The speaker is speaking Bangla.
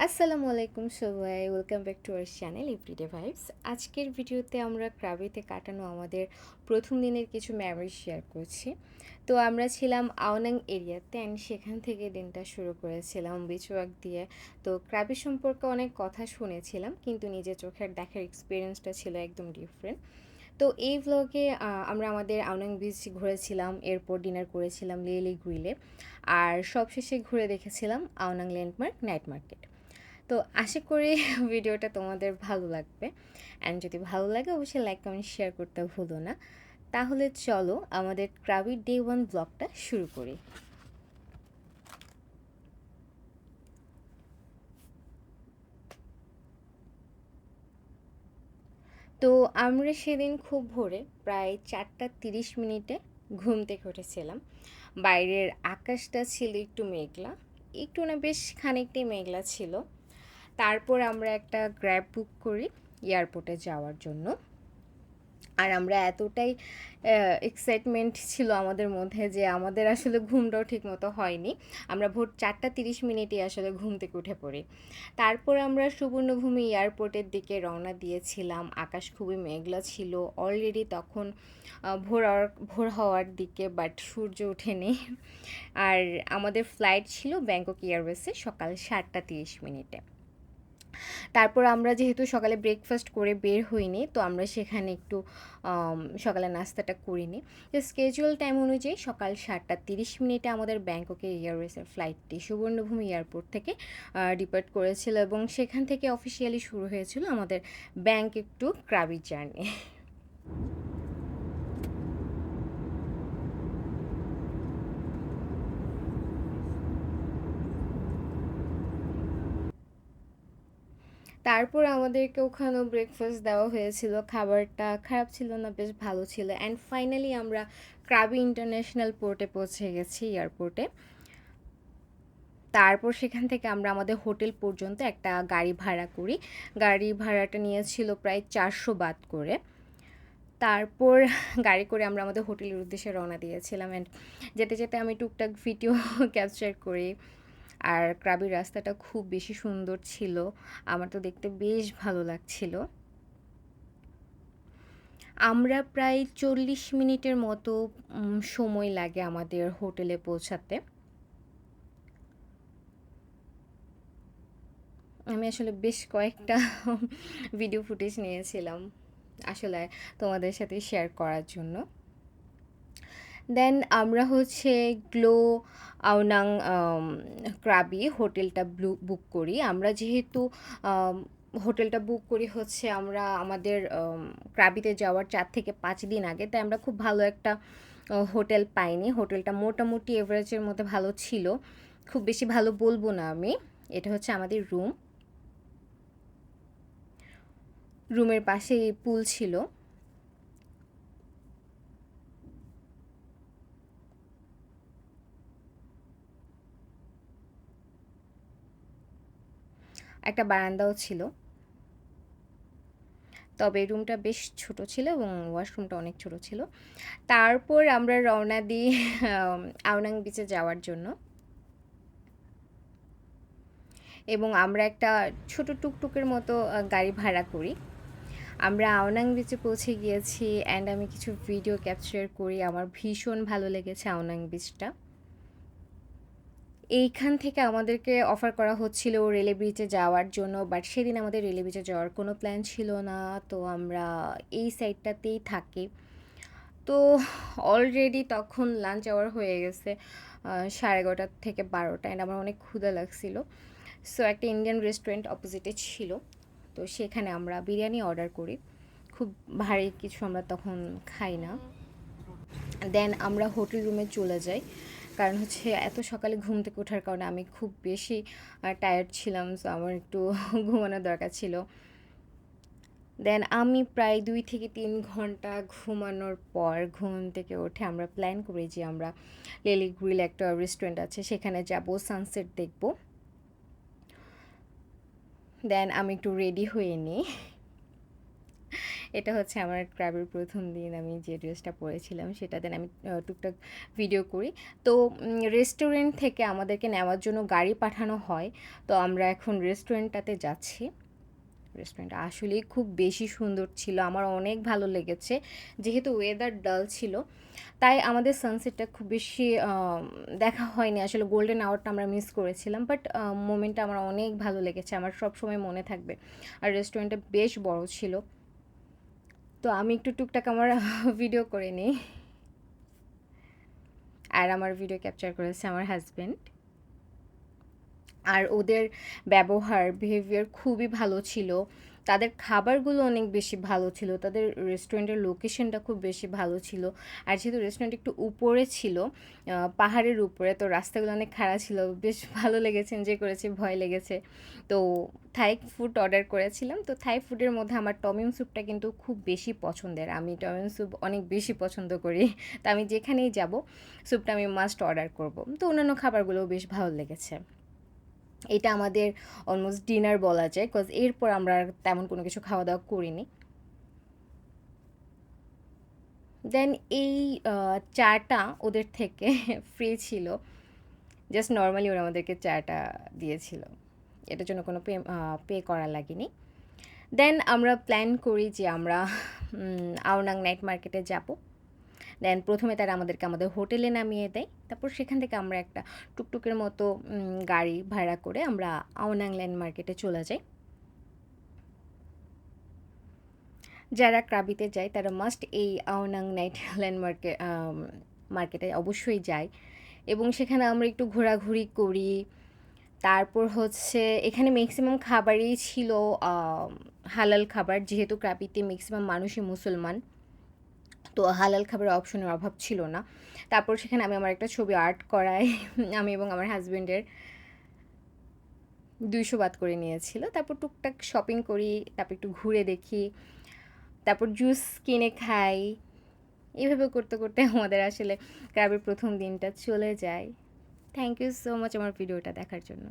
আসসালামু আলাইকুম সবাই, welcome back to our channel Everyday Vibes. আজকের ভিডিওতে আমরা ক্রাবিতে কাটানো আমাদের প্রথম দিনের কিছু মেমোরি শেয়ার করছি। তো আমরা ছিলাম আওনাং এরিয়াতে অ্যান্ড সেখান থেকে দিনটা শুরু করেছিলাম বিচ ওয়াক দিয়ে। তো ক্রাবি সম্পর্কে অনেক কথা শুনেছিলাম, কিন্তু নিজের চোখের দেখার এক্সপিরিয়েন্সটা ছিল একদম ডিফারেন্ট। তো এই ভ্লগে আমরা আমাদের আওনাং বিচ ঘুরেছিলাম, এরপর ডিনার করেছিলাম লিলি গ্রিলে, আর সবশেষে ঘুরে দেখেছিলাম আওনাং ল্যান্ডমার্ক নাইট মার্কেট। তো আশা করি ভিডিওটা তোমাদের ভালো লাগবে, অ্যান্ড যদি ভালো লাগে অবশ্যই লাইক কমেন্ট শেয়ার করতে ভুলো না। তাহলে চলো আমাদের ক্রাবি ডে 1 ব্লগটা শুরু করি। তো আমরা সেদিন খুব ভোরে প্রায় 4:30 ঘুম থেকে উঠেছিলাম। বাইরের আকাশটা ছিল একটু মেঘলা, একটু না বেশ খানিকটাই মেঘলা ছিল। তারপর আমরা একটা গ্র্যাব বুক করি এয়ারপোর্টে যাওয়ার জন্য। আর আমরা এতটাই এক্সাইটমেন্ট ছিল আমাদের মধ্যে যে আমাদের আসলে ঘুমটাও ঠিকমতো হয়নি। আমরা ভোর 4:30 আসলে ঘুম থেকে উঠে পড়ি। তারপর আমরা সুবর্ণভূমি এয়ারপোর্টের দিকে রওনা দিয়েছিলাম। আকাশ খুবই মেঘলা ছিল অলরেডি তখন, ভোর হওয়ার দিকে, বাট সূর্য ওঠেনি। আর আমাদের ফ্লাইট ছিল ব্যাংকক এয়ারওয়েজে সকাল 7:30। তারপর আমরা যেহেতু সকালে ব্রেকফাস্ট করে বের হইনি, তো আমরা সেখানে একটু সকালে নাস্তাটা করিনি। তো স্কেজুয়াল টাইম অনুযায়ী সকাল 7:30 আমাদের ব্যাংককের এয়ারওয়েজের ফ্লাইটটি সুবর্ণভূমি এয়ারপোর্ট থেকে ডিপার্ট করেছিল, এবং সেখান থেকে অফিসিয়ালি শুরু হয়েছিল আমাদের ব্যাংকক টু ক্রাবি জার্নি। তারপর আমাদেরকে ওখানেও ব্রেকফাস্ট দেওয়া হয়েছিল, খাবারটা খারাপ ছিল না, বেশ ভালো ছিল। অ্যান্ড ফাইনালি আমরা ক্রাবি ইন্টারন্যাশনাল পোর্টে পৌঁছে গেছি, এয়ারপোর্টে। তারপর সেখান থেকে আমরা আমাদের হোটেল পর্যন্ত একটা গাড়ি ভাড়া করি। গাড়ি ভাড়াটা নিয়েছিল প্রায় 400 বাত করে। তারপর গাড়ি করে আমরা আমাদের হোটেলের উদ্দেশ্যে রওনা দিয়েছিলাম, অ্যান্ড যেতে যেতে আমি টুকটাক ভিডিও ক্যাপচার করি। আর ক্রাবির রাস্তাটা খুব বেশি সুন্দর ছিল, আমার তো দেখতে বেশ ভালো লাগছিল। আমরা প্রায় 40 মিনিটের মতো সময় লাগে আমাদের হোটেলে পৌঁছাতে। আমি আসলে বেশ কয়েকটা ভিডিও ফুটেজ নিয়েছিলাম আসলে তোমাদের সাথে শেয়ার করার জন্য। দেন আমরা হচ্ছে গ্লো আওনাং ক্রাবি হোটেলটা বুক করি। আমরা যেহেতু হোটেলটা বুক করি হচ্ছে আমরা আমাদের ক্রাবিতে যাওয়ার 4 থেকে 5 দিন আগে, তাই আমরা খুব ভালো একটা হোটেল পাইনি। হোটেলটা মোটামুটি এভারেজের মধ্যে ভালো ছিল, খুব বেশি ভালো বলবো না আমি। এটা হচ্ছে আমাদের রুমের পাশে পুল ছিল। একটা বারান্দাও ছিল, তবে রুমটা বেশ ছোট ছিল এবং ওয়াশরুমটা অনেক ছোট ছিল। তারপর আমরা রওনা দিই আওনাং বিচে যাওয়ার জন্য, এবং আমরা একটা ছোট টুকটুকের মতো গাড়ি ভাড়া করি। আমরা আওনাং বিচে পৌঁছে গিয়েছি, অ্যান্ড আমি কিছু ভিডিও ক্যাপচার করি। আমার ভীষণ ভালো লেগেছে আওনাং বিচটা। এইখান থেকে আমাদেরকে অফার করা হচ্ছিল রেলে ব্রিজে যাওয়ার জন্য, বাট সেদিন আমাদের রেলে ব্রিজে যাওয়ার কোনো প্ল্যান ছিল না। তো আমরা এই সাইডটাতেই থাকি। তো অলরেডি তখন লাঞ্চ আওয়ার হয়ে গেছে 11:30 থেকে 12টা, অ্যান্ড আমার অনেক ক্ষুধা লাগছিল। সো একটা ইন্ডিয়ান রেস্টুরেন্ট অপোজিটে ছিল, তো সেখানে আমরা বিরিয়ানি অর্ডার করি। খুব ভারী কিছু আমরা তখন খাই না। দেন আমরা হোটেল রুমে চলে যাই, কারণ হচ্ছে এত সকালে ঘুম থেকে ওঠার কারণে আমি খুব বেশি টায়ার্ড ছিলাম, সো আমার একটু ঘুমানোর দরকার ছিল। দেন আমি প্রায় 2 থেকে 3 ঘন্টা ঘুমানোর পর ঘুম থেকে উঠে আমরা প্ল্যান করি যে আমরা লিলি গ্রিল একটা রেস্টুরেন্ট আছে সেখানে যাব, সানসেট দেখব। দেন আমি একটু রেডি হয়ে নিই, এটা হচ্ছে আমার ক্রাবের প্রথম দিন আমি যে ড্রেসটা পরেছিলাম সেটা দেন আমি টুকটাক ভিডিও করি। তো রেস্টুরেন্ট থেকে আমাদেরকে নেওয়ার জন্য গাড়ি পাঠানো হয়। তো আমরা এখন রেস্টুরেন্টটাতে যাচ্ছি। রেস্টুরেন্টটা আসলেই খুব বেশি সুন্দর ছিল, আমার অনেক ভালো লেগেছে। যেহেতু ওয়েদার ডাল ছিল তাই আমাদের সানসেটটা খুব বেশি দেখা হয়নি, আসলে গোল্ডেন আওয়ারটা আমরা মিস করেছিলাম, বাট মোমেন্টটা আমার অনেক ভালো লেগেছে, আমার সব সময় মনে থাকবে। আর রেস্টুরেন্টটা বেশ বড় ছিল। তো আমি একটু টুকটাক আমার ভিডিও করে নিই, আর আমার ভিডিও ক্যাপচার করেছে আমার হাজব্যান্ড। আর ওদের ব্যবহার বিহেভিয়ার খুবই ভালো ছিল, তাদের খাবারগুলো অনেক বেশি ভালো ছিল, তাদের রেস্টুরেন্টের লোকেশনটা খুব বেশি ভালো ছিল। আর যেহেতু রেস্টুরেন্ট একটু উপরে ছিল, পাহাড়ের উপরে, তো রাস্তাগুলো অনেক খারাপ ছিল, বেশ ভালো লেগেছে, এনজয় করেছি, ভয় লেগেছে। তো থাই ফুড অর্ডার করেছিলাম। তো থাই ফুডের মধ্যে আমার টমিম স্যুপটা কিন্তু খুব বেশি পছন্দের, আমি টমিম স্যুপ অনেক বেশি পছন্দ করি। তো আমি যেখানেই যাব স্যুপটা আমি মাস্ট অর্ডার করব। তো অন্যান্য খাবারগুলোও বেশ ভালো লেগেছে। এটা আমাদের অলমোস্ট ডিনার বলা যায়, কজ এরপর আমরা আর তেমন কোনো কিছু খাওয়া দাওয়া করিনি। দেন এই চাটা ওদের থেকে ফ্রি ছিল, জাস্ট নর্মালি ওরা আমাদেরকে চাটা দিয়েছিল, এটার জন্য কোনো পে করা লাগেনি। দেন আমরা প্ল্যান করি যে আমরা আওনাং নাইট মার্কেটে যাব। দেন প্রথমে তারা আমাদেরকে আমাদের হোটেলে নামিয়ে দেয়, তারপর সেখান থেকে আমরা একটা টুকটুকের মতো গাড়ি ভাড়া করে আমরা আওনাং ল্যান্ড মার্কেটে চলে যাই। যারা ক্রাবিতে যায় তারা মাস্ট এই আওনাং নাইট ল্যান্ডমার্কে মার্কেটে অবশ্যই যায়, এবং সেখানে আমরা একটু ঘোরাঘুরি করি। তারপর হচ্ছে এখানে ম্যাক্সিমাম খাবারই ছিল হালাল খাবার, যেহেতু ক্রাবিতে ম্যাক্সিমাম মানুষই মুসলমান, তো হালাল খাবারের অপশনের অভাব ছিল না। তারপর সেখানে আমি আমার একটা ছবি আর্ট করাই আমি এবং আমার হাজব্যান্ডের 200 বাত করে নিয়েছিল। তারপর টুকটাক শপিং করি, তারপর একটু ঘুরে দেখি, তারপর জুস কিনে খাই। এভাবে করতে করতে আমাদের আসলে ক্লাবের প্রথম দিনটা চলে যায়। থ্যাংক ইউ সো মাচ আমার ভিডিওটা দেখার জন্য।